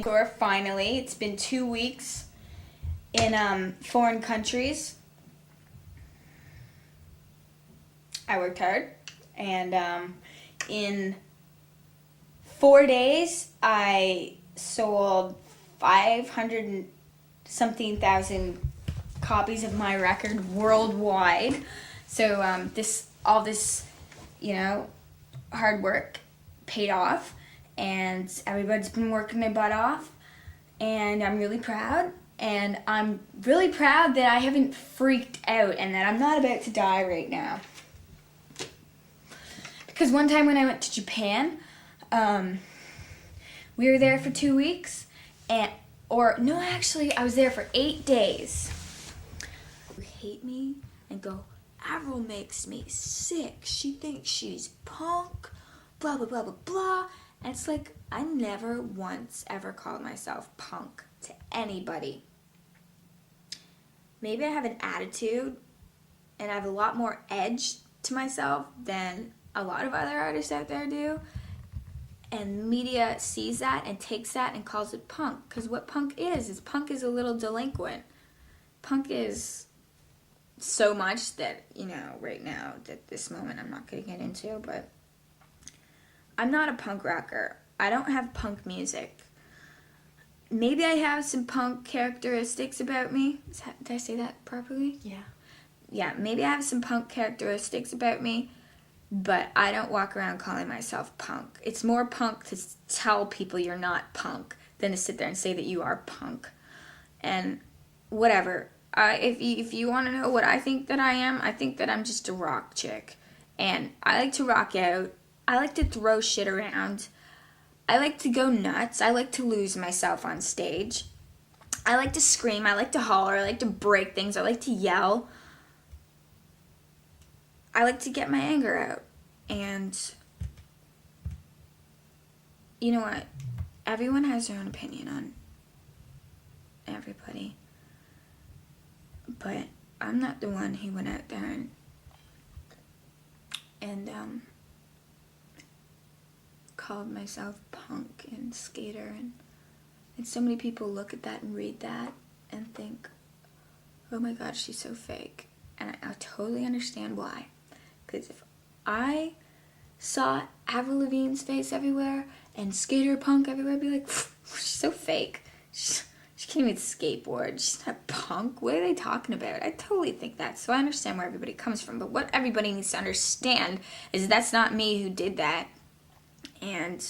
tour finally. It's been 2 weeks in foreign countries. I worked hard, and in 4 days I sold 500 and something thousand copies of my record worldwide. So all this, hard work paid off, and everybody's been working their butt off, and I'm really proud. And I'm really proud that I haven't freaked out and that I'm not about to die right now. Because one time when I went to Japan, we were there for 2 weeks, I was there for 8 days. Who hate me and go, Avril makes me sick. She thinks she's punk, blah, blah, blah, blah, blah. And it's like, I never once ever called myself punk to anybody. Maybe I have an attitude and I have a lot more edge to myself than a lot of other artists out there do. And media sees that and takes that and calls it punk. Because what punk is punk is a little delinquent. Punk is so much that, right now, at this moment, I'm not going to get into, but I'm not a punk rocker. I don't have punk music. Maybe I have some punk characteristics about me. Did I say that properly? Yeah. Yeah, maybe I have some punk characteristics about me, but I don't walk around calling myself punk. It's more punk to tell people you're not punk than to sit there and say that you are punk. And whatever. If you want to know what I think that I am, I think that I'm just a rock chick. And I like to rock out. I like to throw shit around. I like to go nuts. I like to lose myself on stage. I like to scream. I like to holler. I like to break things. I like to yell. I like to get my anger out. And you know what? Everyone has their own opinion on everybody. But I'm not the one who went out there and called myself punk and skater. And so many people look at that and read that and think, oh my God, she's so fake. And I totally understand why. Because if I saw Avril Lavigne's face everywhere and skater punk everywhere, I'd be like, she's so fake. She can't even skateboard. She's not punk. What are they talking about? I totally think that. So I understand where everybody comes from. But what everybody needs to understand is that's not me who did that. And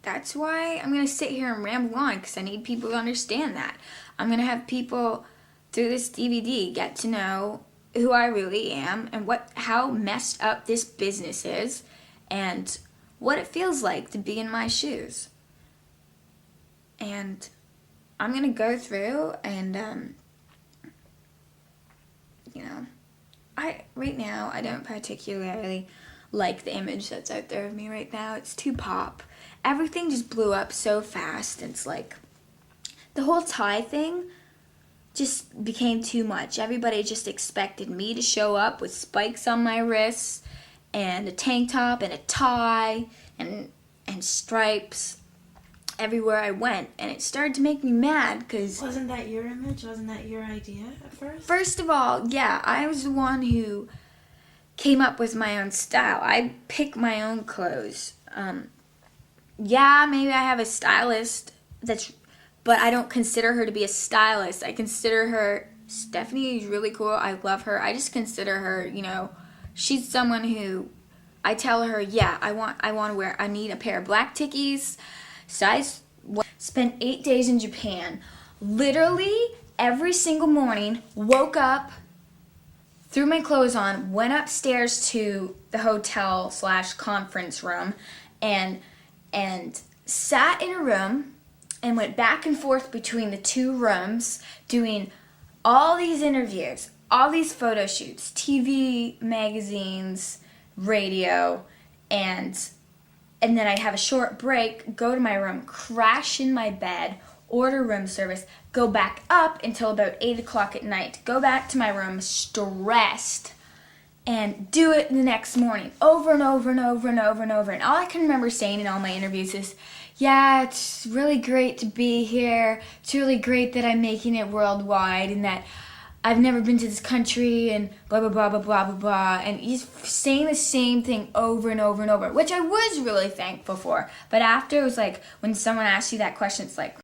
that's why I'm going to sit here and ramble on, because I need people to understand that. I'm going to have people through this DVD get to know who I really am and how messed up this business is and what it feels like to be in my shoes. And I'm going to go through and, right now, I don't particularly like the image that's out there of me right now. It's too pop. Everything just blew up so fast. It's like the whole tie thing just became too much. Everybody just expected me to show up with spikes on my wrists and a tank top and a tie and stripes everywhere I went, and it started to make me mad because... Wasn't that your image? Wasn't that your idea at first? First of all, yeah, I was the one who came up with my own style. I pick my own clothes. Yeah, maybe I have a stylist but I don't consider her to be a stylist. I consider her... Stephanie is really cool. I love her. I just consider her, she's someone who... I tell her, yeah, I need a pair of black Tickies, spent 8 days in Japan. Literally every single morning, woke up, threw my clothes on, went upstairs to the hotel/conference room, and sat in a room and went back and forth between the two rooms doing all these interviews, all these photo shoots, TV, magazines, radio, and then I'd have a short break, go to my room, crash in my bed, order room service, go back up until about 8 o'clock at night, go back to my room stressed, and do it the next morning over and over and over and over and over. And all I can remember saying in all my interviews is, yeah, it's really great to be here. It's really great that I'm making it worldwide and that I've never been to this country and blah, blah, blah, blah, blah, blah, blah. And he's saying the same thing over and over and over, which I was really thankful for. But after, it was like, when someone asks you that question, it's like,